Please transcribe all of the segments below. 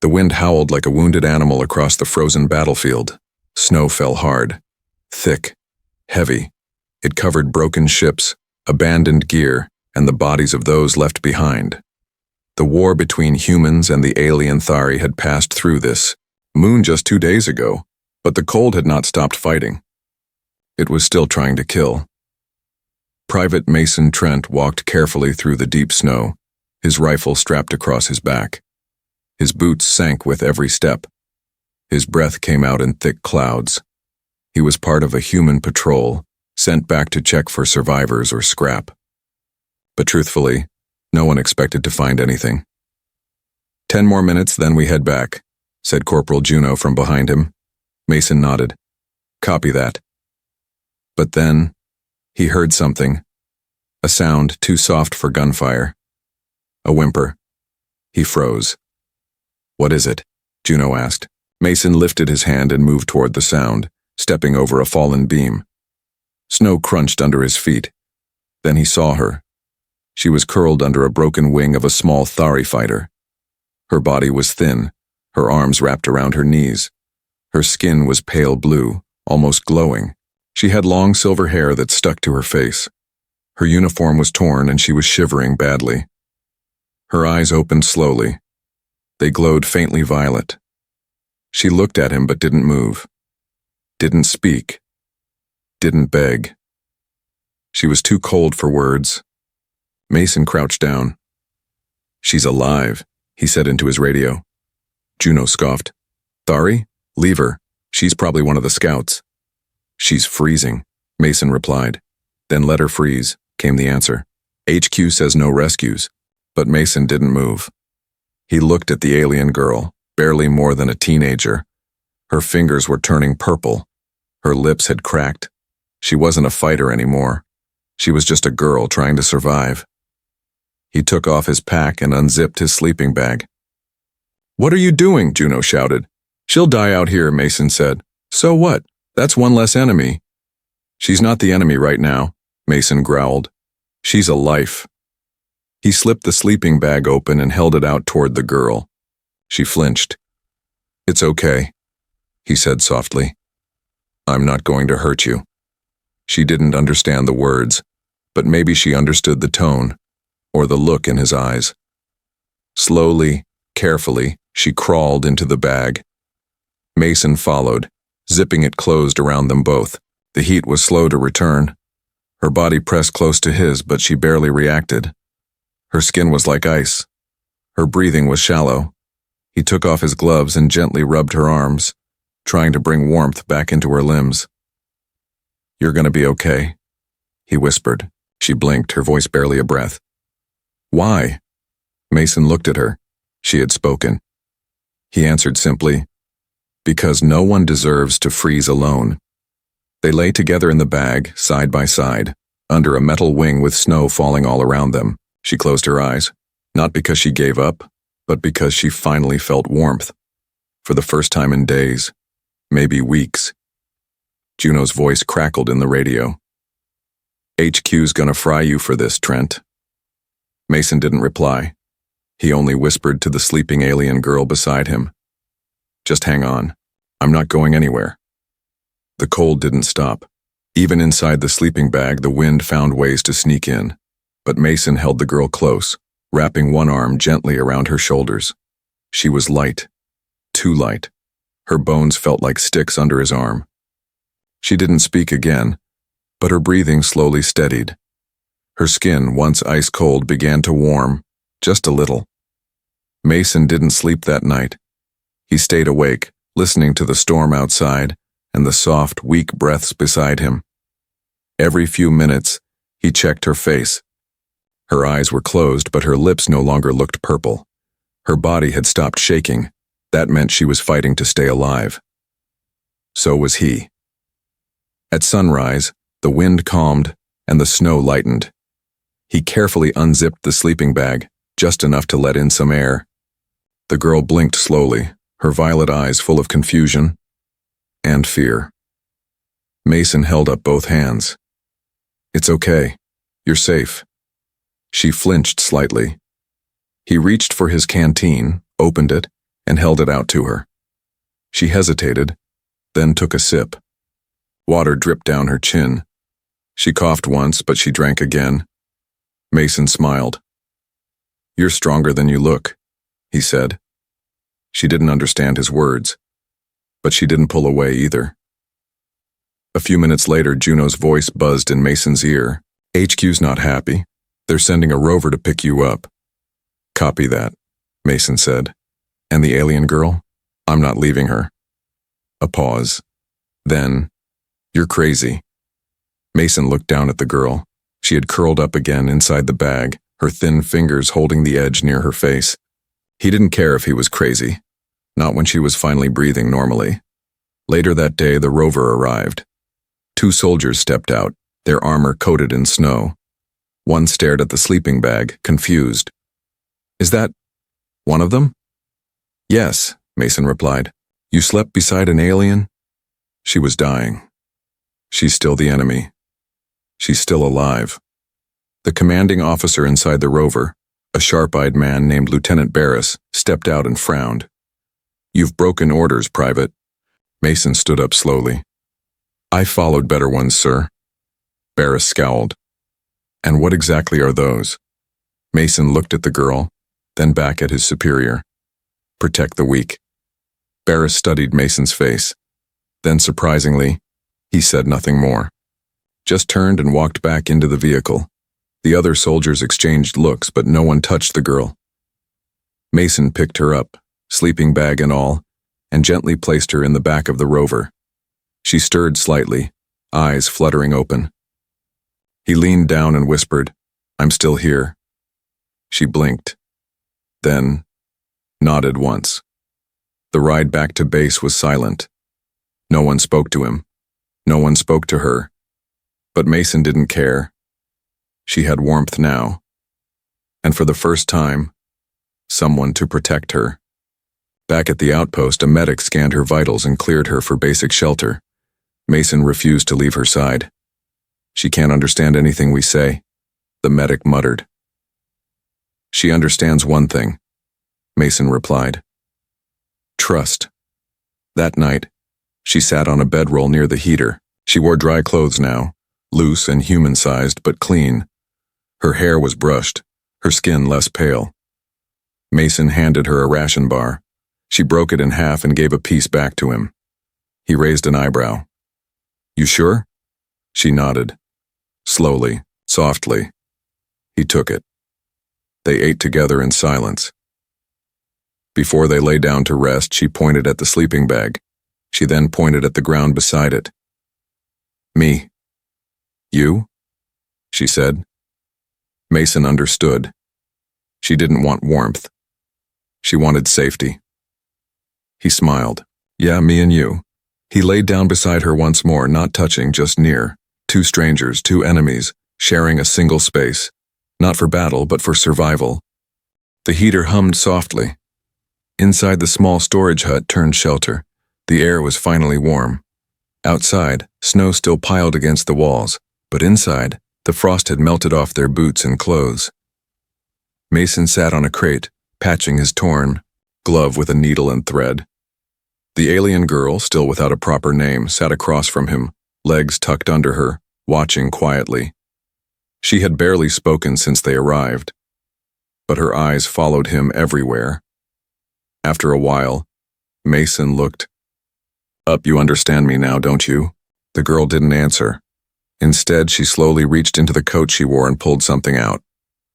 The wind howled like a wounded animal across the frozen battlefield. Snow fell hard, thick, heavy. It covered broken ships, abandoned gear, and the bodies of those left behind. The war between humans and the alien Thari had passed through this moon just 2 days ago, but the cold had not stopped fighting. It was still trying to kill. Private Mason Trent walked carefully through the deep snow, his rifle strapped across his back. His boots sank with every step. His breath came out in thick clouds. He was part of a human patrol, sent back to check for survivors or scrap. But truthfully, no one expected to find anything. 10 more minutes, then we head back, said Corporal Juno from behind him. Mason nodded. Copy that. But then, he heard something. A sound too soft for gunfire. A whimper. He froze. What is it? Juno asked. Mason lifted his hand and moved toward the sound, stepping over a fallen beam. Snow crunched under his feet. Then he saw her. She was curled under a broken wing of a small Thari fighter. Her body was thin, her arms wrapped around her knees. Her skin was pale blue, almost glowing. She had long silver hair that stuck to her face. Her uniform was torn and she was shivering badly. Her eyes opened slowly. They glowed faintly violet. She looked at him but didn't move. Didn't speak. Didn't beg. She was too cold for words. Mason crouched down. She's alive, he said into his radio. Juno scoffed. Thari? Leave her. She's probably one of the scouts. She's freezing, Mason replied. Then let her freeze, came the answer. HQ says no rescues. But Mason didn't move. He looked at the alien girl, barely more than a teenager. Her fingers were turning purple. Her lips had cracked. She wasn't a fighter anymore. She was just a girl trying to survive. He took off his pack and unzipped his sleeping bag. What are you doing? Juno shouted. She'll die out here, Mason said. So what? That's one less enemy. She's not the enemy right now, Mason growled. She's a life. He slipped the sleeping bag open and held it out toward the girl. She flinched. It's okay, he said softly. I'm not going to hurt you. She didn't understand the words, but maybe she understood the tone, or the look in his eyes. Slowly, carefully, she crawled into the bag. Mason followed, zipping it closed around them both. The heat was slow to return. Her body pressed close to his, but she barely reacted. Her skin was like ice. Her breathing was shallow. He took off his gloves and gently rubbed her arms, trying to bring warmth back into her limbs. You're gonna be okay, he whispered. She blinked, her voice barely a breath. Why? Mason looked at her. She had spoken. He answered simply, because no one deserves to freeze alone. They lay together in the bag, side by side, under a metal wing with snow falling all around them. She closed her eyes, not because she gave up, but because she finally felt warmth. For the first time in days, maybe weeks. Juno's voice crackled in the radio. HQ's gonna fry you for this, Trent. Mason didn't reply. He only whispered to the sleeping alien girl beside him. Just hang on. I'm not going anywhere. The cold didn't stop. Even inside the sleeping bag, the wind found ways to sneak in. But Mason held the girl close, wrapping one arm gently around her shoulders. She was light. Too light. Her bones felt like sticks under his arm. She didn't speak again, but her breathing slowly steadied. Her skin, once ice-cold, began to warm, just a little. Mason didn't sleep that night. He stayed awake, listening to the storm outside and the soft, weak breaths beside him. Every few minutes, he checked her face. Her eyes were closed, but her lips no longer looked purple. Her body had stopped shaking. That meant she was fighting to stay alive. So was he. At sunrise, the wind calmed and the snow lightened. He carefully unzipped the sleeping bag, just enough to let in some air. The girl blinked slowly, her violet eyes full of confusion and fear. Mason held up both hands. It's okay. You're safe. She flinched slightly. He reached for his canteen, opened it, and held it out to her. She hesitated, then took a sip. Water dripped down her chin. She coughed once, but she drank again. Mason smiled. "You're stronger than you look," he said. She didn't understand his words, but she didn't pull away either. A few minutes later, Juno's voice buzzed in Mason's ear. "HQ's not happy. They're sending a rover to pick you up." "Copy that," Mason said. "And the alien girl? I'm not leaving her." A pause. Then, "You're crazy." Mason looked down at the girl. She had curled up again inside the bag, her thin fingers holding the edge near her face. He didn't care if he was crazy, not when she was finally breathing normally. Later that day, the rover arrived. 2 soldiers stepped out, their armor coated in snow. One stared at the sleeping bag, confused. "Is that one of them?" "Yes," Mason replied. "You slept beside an alien?" She was dying. She's still the enemy. She's still alive. The commanding officer inside the rover, a sharp-eyed man named Lieutenant Barris, stepped out and frowned. "You've broken orders, Private." Mason stood up slowly. "I followed better ones, sir." Barris scowled. "And what exactly are those?" Mason looked at the girl, then back at his superior. "Protect the weak." Barris studied Mason's face. Then, surprisingly, he said nothing more. Just turned and walked back into the vehicle. The other soldiers exchanged looks, but no one touched the girl. Mason picked her up, sleeping bag and all, and gently placed her in the back of the rover. She stirred slightly, eyes fluttering open. He leaned down and whispered, "I'm still here." She blinked, then nodded once. The ride back to base was silent. No one spoke to him. No one spoke to her. But Mason didn't care. She had warmth now. And for the first time, someone to protect her. Back at the outpost, a medic scanned her vitals and cleared her for basic shelter. Mason refused to leave her side. "She can't understand anything we say," the medic muttered. "She understands one thing," Mason replied. "Trust." That night, she sat on a bedroll near the heater. She wore dry clothes now, loose and human-sized but clean. Her hair was brushed, her skin less pale. Mason handed her a ration bar. She broke it in half and gave a piece back to him. He raised an eyebrow. "You sure?" She nodded. Slowly, softly. He took it. They ate together in silence. Before they lay down to rest, she pointed at the sleeping bag. She then pointed at the ground beside it. "Me." "You?" she said. Mason understood. She didn't want warmth. She wanted safety. He smiled. "Yeah, me and you." He laid down beside her once more, not touching, just near. 2 strangers, 2 enemies, sharing a single space. Not for battle, but for survival. The heater hummed softly. Inside the small storage hut turned shelter. The air was finally warm. Outside, snow still piled against the walls, but inside, the frost had melted off their boots and clothes. Mason sat on a crate, patching his torn glove with a needle and thread. The alien girl, still without a proper name, sat across from him, legs tucked under her, watching quietly. She had barely spoken since they arrived, but her eyes followed him everywhere. After a while, Mason looked up. "You understand me now, don't you?" The girl didn't answer. Instead, she slowly reached into the coat she wore and pulled something out.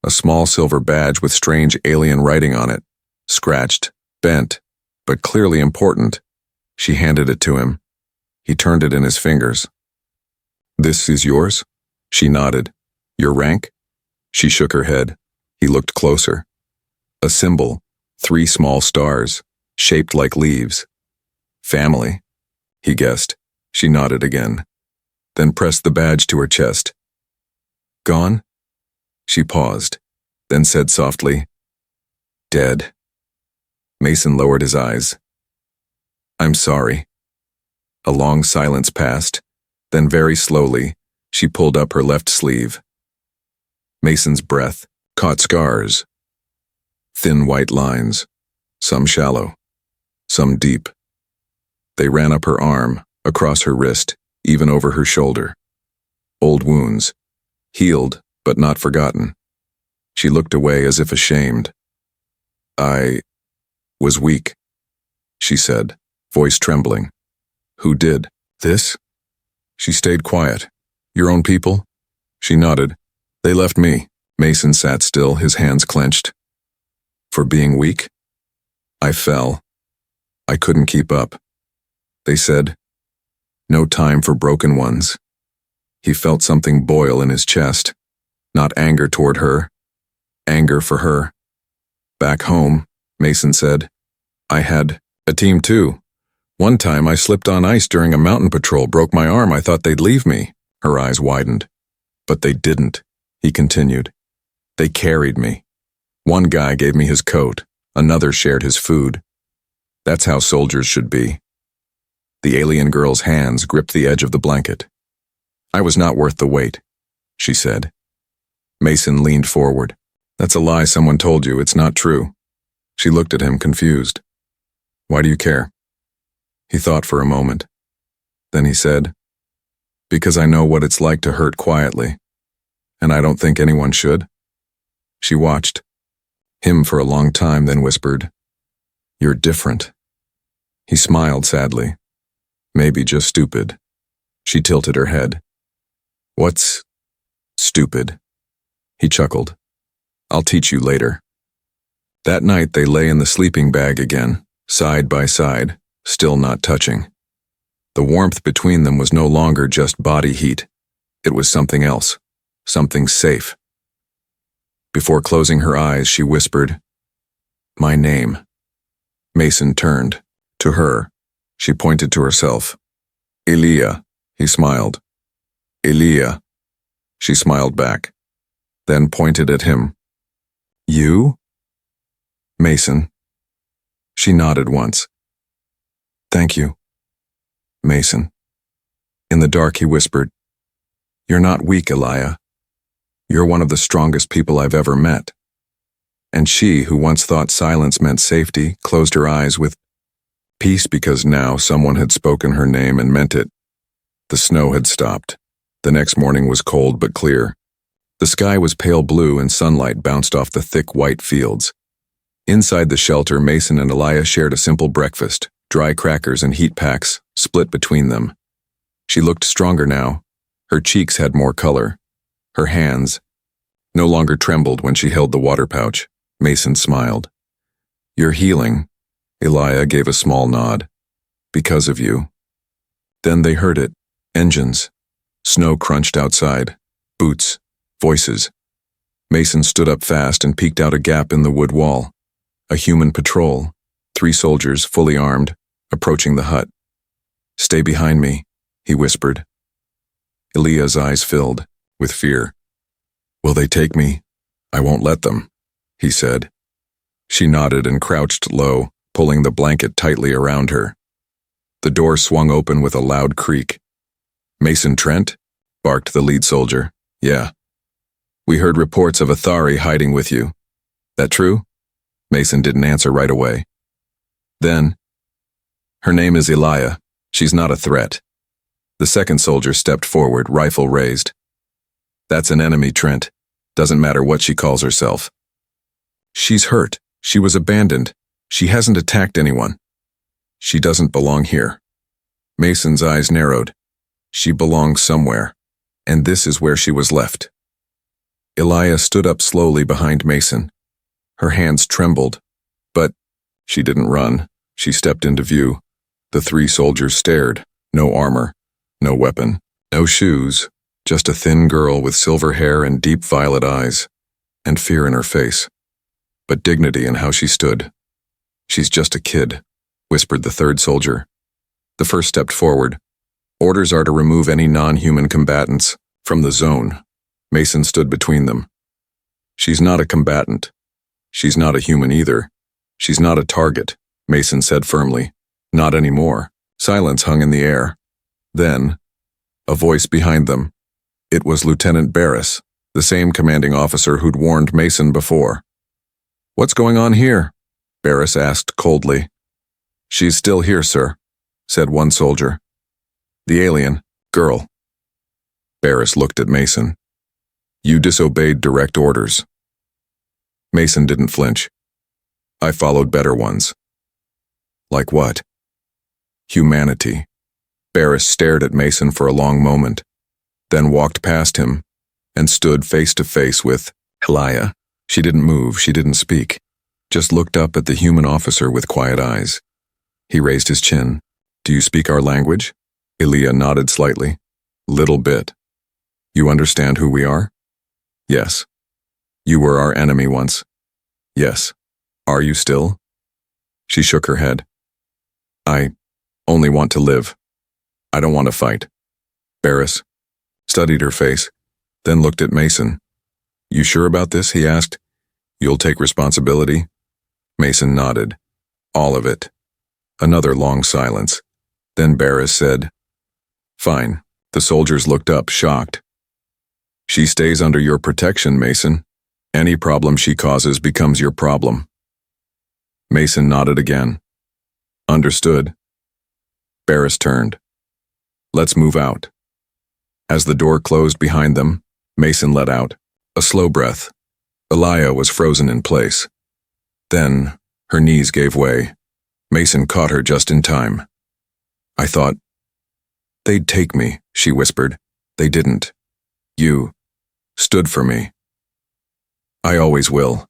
A small silver badge with strange alien writing on it. Scratched, bent, but clearly important. She handed it to him. He turned it in his fingers. "This is yours?" She nodded. "Your rank?" She shook her head. He looked closer. A symbol, 3 small stars, shaped like leaves. "Family," he guessed. She nodded again, then pressed the badge to her chest. "Gone?" She paused, then said softly, "Dead." Mason lowered his eyes. "I'm sorry." A long silence passed, then very slowly, she pulled up her left sleeve. Mason's breath caught scars. Thin white lines, some shallow, some deep. They ran up her arm, across her wrist, even over her shoulder. Old wounds. Healed, but not forgotten. She looked away as if ashamed. I was weak, she said, voice trembling. Who did this? She stayed quiet. Your own people? She nodded. They left me. Mason sat still, his hands clenched. For being weak? I fell. I couldn't keep up. They said, no time for broken ones. He felt something boil in his chest. Not anger toward her. Anger for her. Back home, Mason said, I had a team too. One time I slipped on ice during a mountain patrol, broke my arm. I thought they'd leave me. Her eyes widened. But they didn't, he continued. They carried me. One guy gave me his coat. Another shared his food. That's how soldiers should be. The alien girl's hands gripped the edge of the blanket. I was not worth the wait, she said. Mason leaned forward. That's a lie someone told you. It's not true. She looked at him, confused. Why do you care? He thought for a moment. Then he said, because I know what it's like to hurt quietly, and I don't think anyone should. She watched him for a long time, then whispered, You're different. He smiled sadly. Maybe just stupid. She tilted her head. What's stupid? He chuckled. I'll teach you later. That night they lay in the sleeping bag again, side by side, still not touching. The warmth between them was no longer just body heat. It was something else, something safe. Before closing her eyes, she whispered, My name. Mason turned. To her. She pointed to herself. Elia, he smiled. Elia. She smiled back, then pointed at him. You? Mason. She nodded once. Thank you. Mason. In the dark, he whispered, You're not weak, Elia. You're one of the strongest people I've ever met. And she, who once thought silence meant safety, closed her eyes with peace because now someone had spoken her name and meant it. The snow had stopped. The next morning was cold but clear. The sky was pale blue and sunlight bounced off the thick white fields. Inside the shelter, Mason and Elia shared a simple breakfast, dry crackers and heat packs, split between them. She looked stronger now. Her cheeks had more color. Her hands no longer trembled when she held the water pouch. Mason smiled. You're healing. Elia gave a small nod. Because of you. Then they heard it. Engines. Snow crunched outside. Boots. Voices. Mason stood up fast and peeked out a gap in the wood wall. A human patrol. 3 soldiers, fully armed, approaching the hut. Stay behind me, he whispered. Elia's eyes filled with fear. Will they take me? I won't let them, he said. She nodded and crouched low, pulling the blanket tightly around her. The door swung open with a loud creak. Mason Trent? Barked the lead soldier. Yeah. We heard reports of Athari hiding with you. That true? Mason didn't answer right away. Then, her name is Elia. She's not a threat. The second soldier stepped forward, rifle raised. That's an enemy, Trent. Doesn't matter what she calls herself. She's hurt. She was abandoned. She hasn't attacked anyone. She doesn't belong here. Mason's eyes narrowed. She belongs somewhere, and this is where she was left. Elia stood up slowly behind Mason. Her hands trembled, but she didn't run. She stepped into view. The 3 soldiers stared. No armor, no weapon, no shoes, just a thin girl with silver hair and deep violet eyes, and fear in her face, but dignity in how she stood. She's just a kid, whispered the 3rd soldier. The first stepped forward. Orders are to remove any non-human combatants from the zone. Mason stood between them. She's not a combatant. She's not a human either. She's not a target, Mason said firmly. Not anymore. Silence hung in the air. Then, a voice behind them. It was Lieutenant Barris, the same commanding officer who'd warned Mason before. What's going on here? Barris asked coldly. She's still here, sir, said one soldier. The alien, girl. Barris looked at Mason. You disobeyed direct orders. Mason didn't flinch. I followed better ones. Like what? Humanity. Barris stared at Mason for a long moment, then walked past him and stood face to face with Elia. She didn't move, she didn't speak, just looked up at the human officer with quiet eyes. He raised his chin. Do you speak our language? Elia nodded slightly. Little bit. You understand who we are? Yes. You were our enemy once. Yes. Are you still? She shook her head. I only want to live. I don't want to fight. Barris studied her face, then looked at Mason. You sure about this? He asked. You'll take responsibility? Mason nodded. All of it. Another long silence. Then Barris said, Fine. The soldiers looked up, shocked. She stays under your protection, Mason. Any problem she causes becomes your problem. Mason nodded again. Understood. Barris turned. Let's move out. As the door closed behind them, Mason let out a slow breath. Elia was frozen in place. Then, her knees gave way. Mason caught her just in time. I thought, they'd take me, she whispered. They didn't. You stood for me. I always will.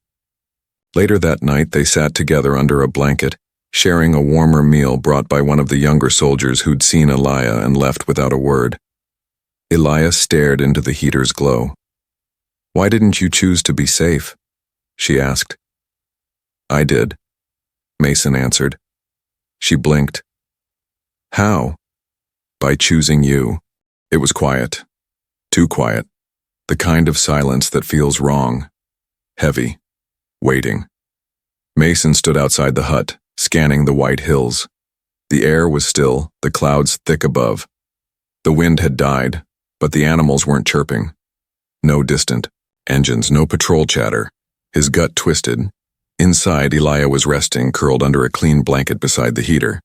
Later that night, they sat together under a blanket, sharing a warmer meal brought by one of the younger soldiers who'd seen Elia and left without a word. Elia stared into the heater's glow. Why didn't you choose to be safe? She asked. I did, Mason answered. She blinked. How? By choosing you. It was quiet. Too quiet. The kind of silence that feels wrong. Heavy. Waiting. Mason stood outside the hut, scanning the white hills. The air was still, the clouds thick above. The wind had died, but the animals weren't chirping. No distant engines, no patrol chatter. His gut twisted. Inside, Elia was resting, curled under a clean blanket beside the heater.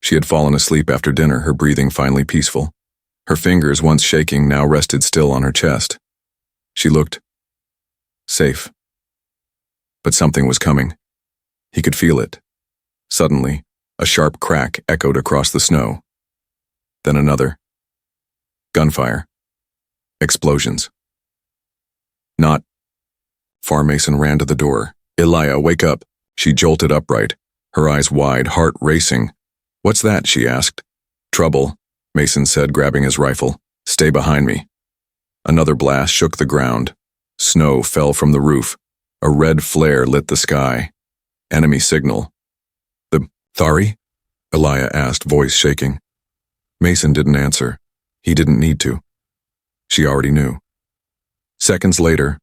She had fallen asleep after dinner, her breathing finally peaceful. Her fingers, once shaking, now rested still on her chest. She looked safe. But something was coming. He could feel it. Suddenly, a sharp crack echoed across the snow. Then another. Gunfire. Explosions. Not. Far Mason ran to the door. Elia, wake up. She jolted upright, her eyes wide, heart racing. What's that? She asked. Trouble, Mason said, grabbing his rifle. Stay behind me. Another blast shook the ground. Snow fell from the roof. A red flare lit the sky. Enemy signal. The Thari? Elia asked, voice shaking. Mason didn't answer. He didn't need to. She already knew. Seconds later,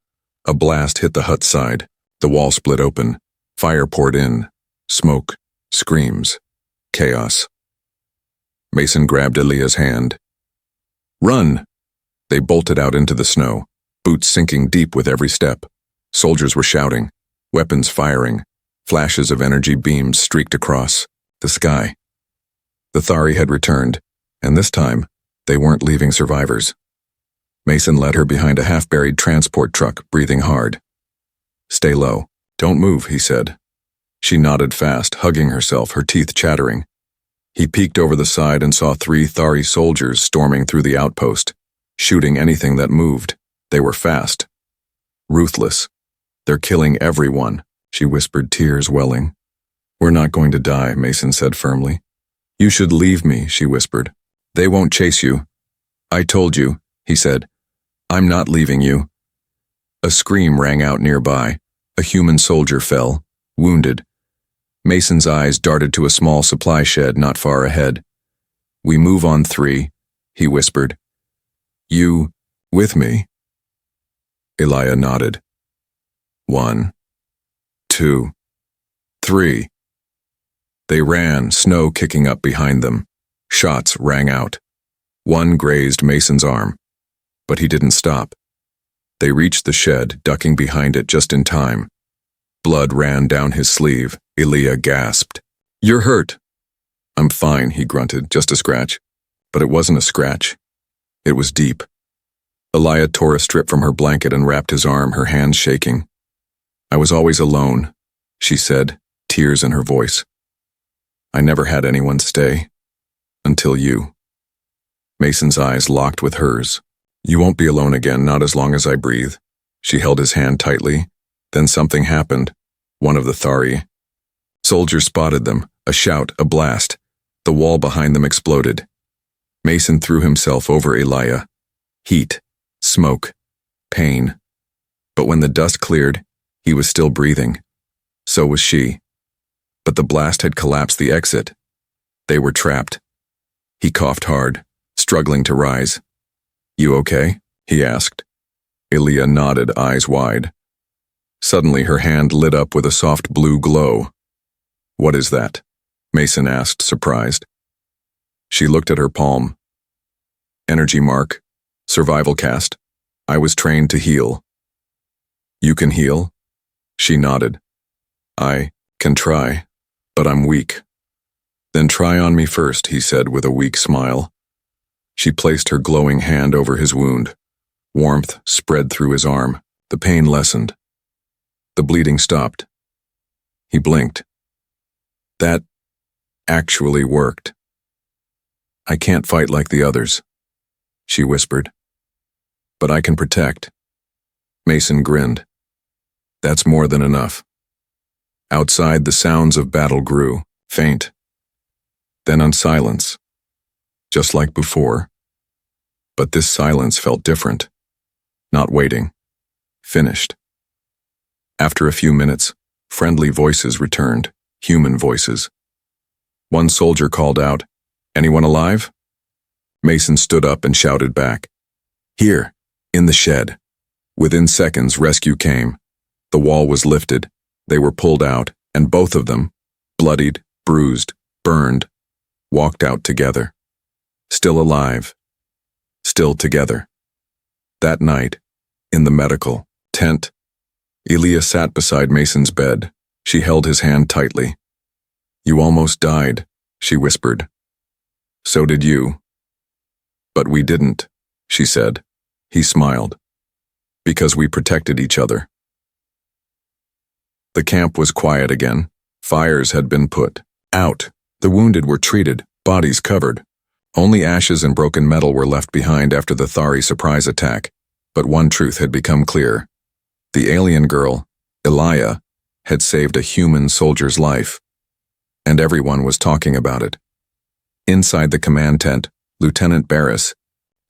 a blast hit the hut side. The wall split open. Fire poured in. Smoke. Screams. Chaos. Mason grabbed Elia's hand. Run! They bolted out into the snow, boots sinking deep with every step. Soldiers were shouting, weapons firing. Flashes of energy beams streaked across the sky. The Thari had returned, and this time, they weren't leaving survivors. Mason led her behind a half-buried transport truck, breathing hard. Stay low. Don't move, he said. She nodded fast, hugging herself, her teeth chattering. He peeked over the side and saw 3 Thari soldiers storming through the outpost, shooting anything that moved. They were fast. Ruthless. They're killing everyone, she whispered, tears welling. We're not going to die, Mason said firmly. You should leave me, she whispered. They won't chase you. I told you, he said. I'm not leaving you. A scream rang out nearby. A human soldier fell, wounded. Mason's eyes darted to a small supply shed not far ahead. We move on 3, he whispered. You, with me? Elia nodded. 1, 2, 3. They ran, snow kicking up behind them. Shots rang out. One grazed Mason's arm, but he didn't stop. They reached the shed, ducking behind it just in time. Blood ran down his sleeve. Elia gasped. You're hurt, I'm fine, he grunted, just a scratch. But it wasn't a scratch. It was deep. Elia tore a strip from her blanket and wrapped his arm, her hands shaking. I was always alone, she said, tears in her voice. I never had anyone stay. Until you. Mason's eyes locked with hers. You won't be alone again, not as long as I breathe. She held his hand tightly. Then something happened. One of the Thari. Soldiers spotted them. A shout, a blast. The wall behind them exploded. Mason threw himself over Elia. Heat, smoke, pain. But when the dust cleared, he was still breathing. So was she. But the blast had collapsed the exit. They were trapped. He coughed hard, struggling to rise. You okay? He asked. Elia nodded, eyes wide. Suddenly her hand lit up with a soft blue glow. What is that? Mason asked, surprised. She looked at her palm. Energy mark. Survival cast. I was trained to heal. You can heal? She nodded. I can try, but I'm weak. Then try on me first, he said with a weak smile. She placed her glowing hand over his wound. Warmth spread through his arm. The pain lessened. The bleeding stopped. He blinked. That actually worked. I can't fight like the others, she whispered. But I can protect. Mason grinned. That's more than enough. Outside, the sounds of battle grew, faint. Then on silence, just like before. But this silence felt different. Not waiting. Finished. After a few minutes, friendly voices returned, human voices. One soldier called out, Anyone alive? Mason stood up and shouted back. Here, in the shed. Within seconds, rescue came. The wall was lifted. They were pulled out, and both of them, bloodied, bruised, burned, walked out together. Still alive. Still together. That night, in the medical tent, Elia sat beside Mason's bed. She held his hand tightly. You almost died, she whispered. So did you. But we didn't, she said. He smiled. Because we protected each other. The camp was quiet again. Fires had been put out. The wounded were treated, bodies covered. Only ashes and broken metal were left behind after the Thari surprise attack. But one truth had become clear. The alien girl, Elia, had saved a human soldier's life. And everyone was talking about it. Inside the command tent, Lieutenant Barris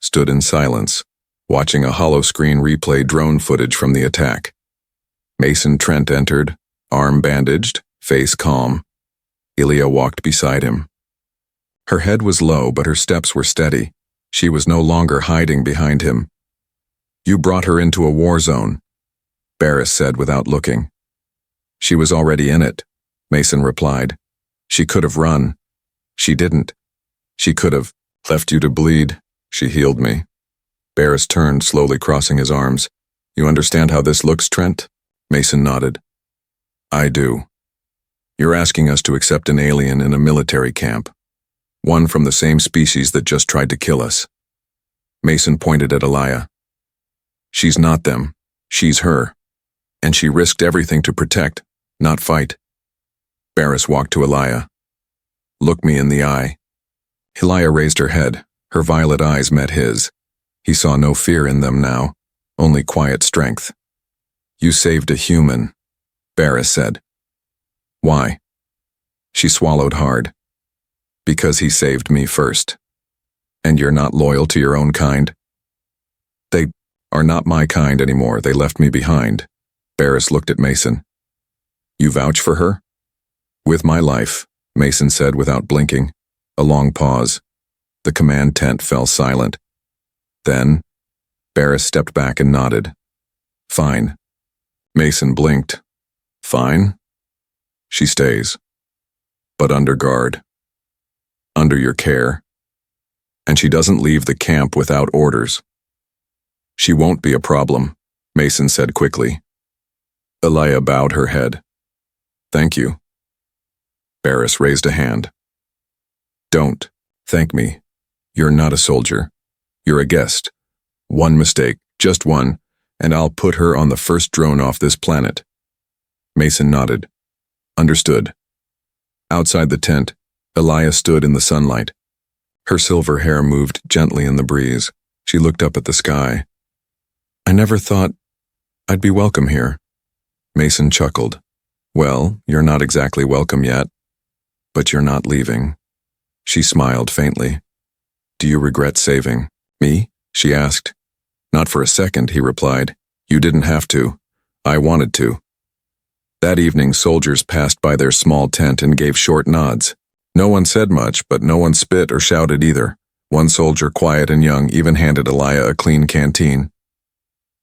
stood in silence, watching a hollow-screen replay drone footage from the attack. Mason Trent entered, arm bandaged, face calm. Elia walked beside him. Her head was low, but her steps were steady. She was no longer hiding behind him. You brought her into a war zone, Barris said without looking. She was already in it, Mason replied. She could have run. She didn't. She could have left you to bleed. She healed me. Barris turned, slowly crossing his arms. You understand how this looks, Trent? Mason nodded. I do. You're asking us to accept an alien in a military camp. One from the same species that just tried to kill us. Mason pointed at Elia. She's not them. She's her. And she risked everything to protect, not fight. Barris walked to Elia. Look me in the eye. Elia raised her head. Her violet eyes met his. He saw no fear in them now, only quiet strength. You saved a human, Barris said. Why? She swallowed hard. Because he saved me first. And you're not loyal to your own kind? They are not my kind anymore. They left me behind. Barris looked at Mason. You vouch for her? With my life, Mason said without blinking. A long pause. The command tent fell silent. Then, Barris stepped back and nodded. Fine. Mason blinked. Fine? She stays. But under guard. Under your care. And she doesn't leave the camp without orders. She won't be a problem, Mason said quickly. Elia bowed her head. Thank you. Barris raised a hand. Don't. Thank me. You're not a soldier. You're a guest. One mistake, just one, and I'll put her on the first drone off this planet. Mason nodded. Understood. Outside the tent, Elia stood in the sunlight. Her silver hair moved gently in the breeze. She looked up at the sky. I never thought I'd be welcome here. Mason chuckled. Well, you're not exactly welcome yet, but you're not leaving. She smiled faintly. Do you regret saving me? She asked. Not for a second, he replied. You didn't have to. I wanted to. That evening, soldiers passed by their small tent and gave short nods. No one said much, but no one spit or shouted either. One soldier, quiet and young, even handed Elia a clean canteen.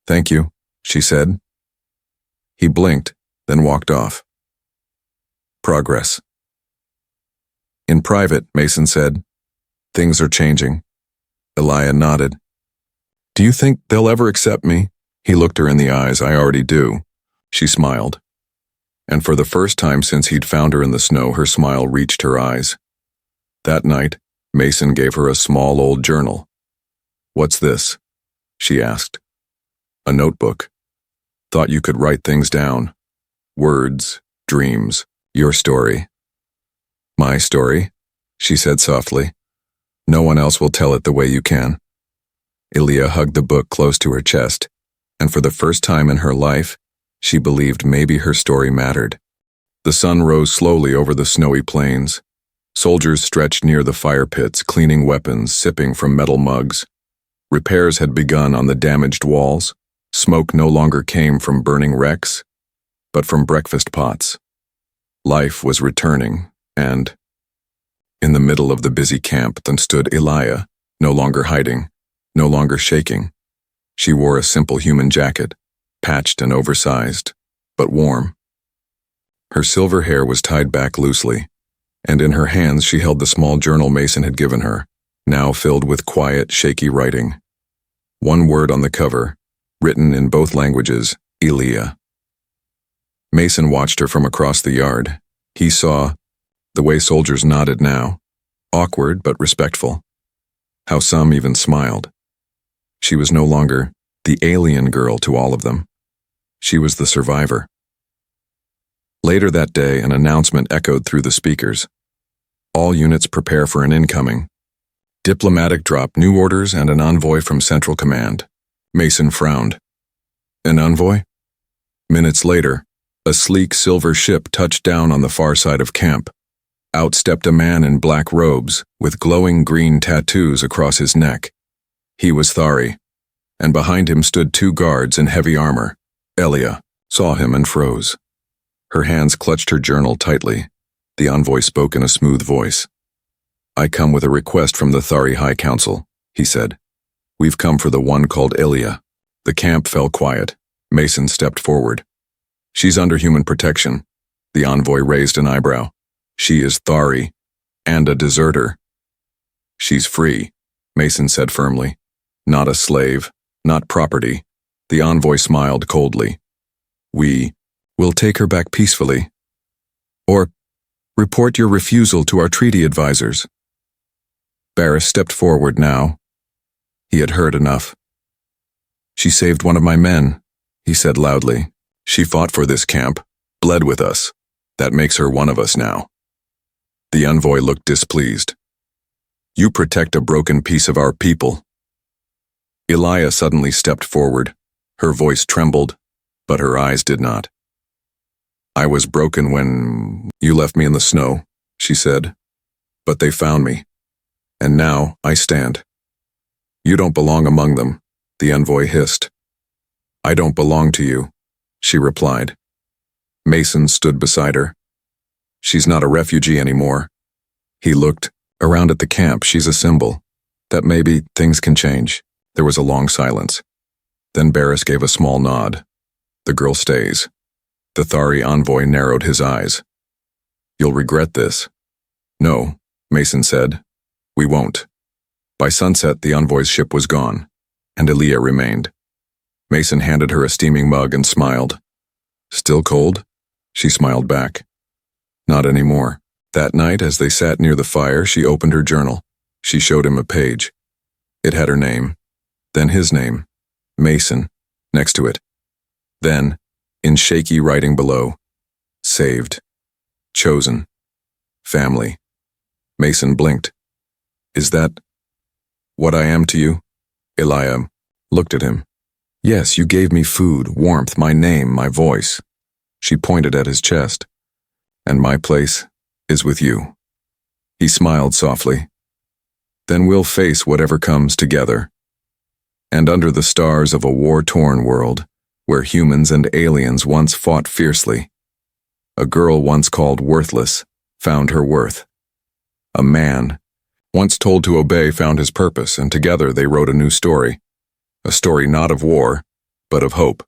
Thank you, she said. He blinked, then walked off. Progress. In private, Mason said, things are changing. Elia nodded. Do you think they'll ever accept me? He looked her in the eyes. I already do. She smiled. And for the first time since he'd found her in the snow, her smile reached her eyes. That night, Mason gave her a small old journal. What's this? She asked. A notebook. Thought you could write things down. Words, dreams, your story. My story, she said softly. No one else will tell it the way you can. Elia hugged the book close to her chest, and for the first time in her life, she believed maybe her story mattered. The sun rose slowly over the snowy plains. Soldiers stretched near the fire pits, cleaning weapons, sipping from metal mugs. Repairs had begun on the damaged walls. Smoke no longer came from burning wrecks, but from breakfast pots. Life was returning, and in the middle of the busy camp then stood Elia, no longer hiding, no longer shaking. She wore a simple human jacket, patched and oversized, but warm. Her silver hair was tied back loosely, and in her hands she held the small journal Mason had given her, now filled with quiet, shaky writing. One word on the cover, written in both languages, Elia. Mason watched her from across the yard. He saw the way soldiers nodded now, awkward but respectful. How some even smiled. She was no longer the alien girl to all of them. She was the survivor. Later that day, an announcement echoed through the speakers. All units prepare for an incoming. Diplomatic drop new orders and an envoy from Central Command. Mason frowned. An envoy? Minutes later, a sleek silver ship touched down on the far side of camp. Out stepped a man in black robes, with glowing green tattoos across his neck. He was Thari, and behind him stood two guards in heavy armor. Elia saw him and froze. Her hands clutched her journal tightly. The envoy spoke in a smooth voice. I come with a request from the Thari High Council, he said. We've come for the one called Elia. The camp fell quiet. Mason stepped forward. She's under human protection. The envoy raised an eyebrow. She is Thari, and a deserter. She's free, Mason said firmly. Not a slave, not property. The envoy smiled coldly. We will take her back peacefully. Or report your refusal to our treaty advisors. Barris stepped forward now. He had heard enough. She saved one of my men, he said loudly. She fought for this camp, bled with us. That makes her one of us now. The envoy looked displeased. You protect a broken piece of our people. Elia suddenly stepped forward. Her voice trembled, but her eyes did not. I was broken when you left me in the snow, she said. But they found me. And now I stand. You don't belong among them, the envoy hissed. I don't belong to you, she replied. Mason stood beside her. She's not a refugee anymore. He looked around at the camp. She's a symbol. That maybe things can change. There was a long silence. Then Barris gave a small nod. The girl stays. The Thari envoy narrowed his eyes. You'll regret this. No, Mason said. We won't. By sunset, the envoy's ship was gone, and Elia remained. Mason handed her a steaming mug and smiled. Still cold? She smiled back. Not anymore. That night, as they sat near the fire, she opened her journal. She showed him a page. It had her name, then his name, Mason, next to it. Then, in shaky writing below, saved, chosen, family. Mason blinked. Is that what I am to you? Elia looked at him. Yes, you gave me food, warmth, my name, my voice. She pointed at his chest. And my place is with you. He smiled softly. Then we'll face whatever comes together. And under the stars of a war-torn world, where humans and aliens once fought fiercely, a girl once called worthless found her worth. A man, once told to obey, found his purpose, and together they wrote a new story. A story not of war, but of hope.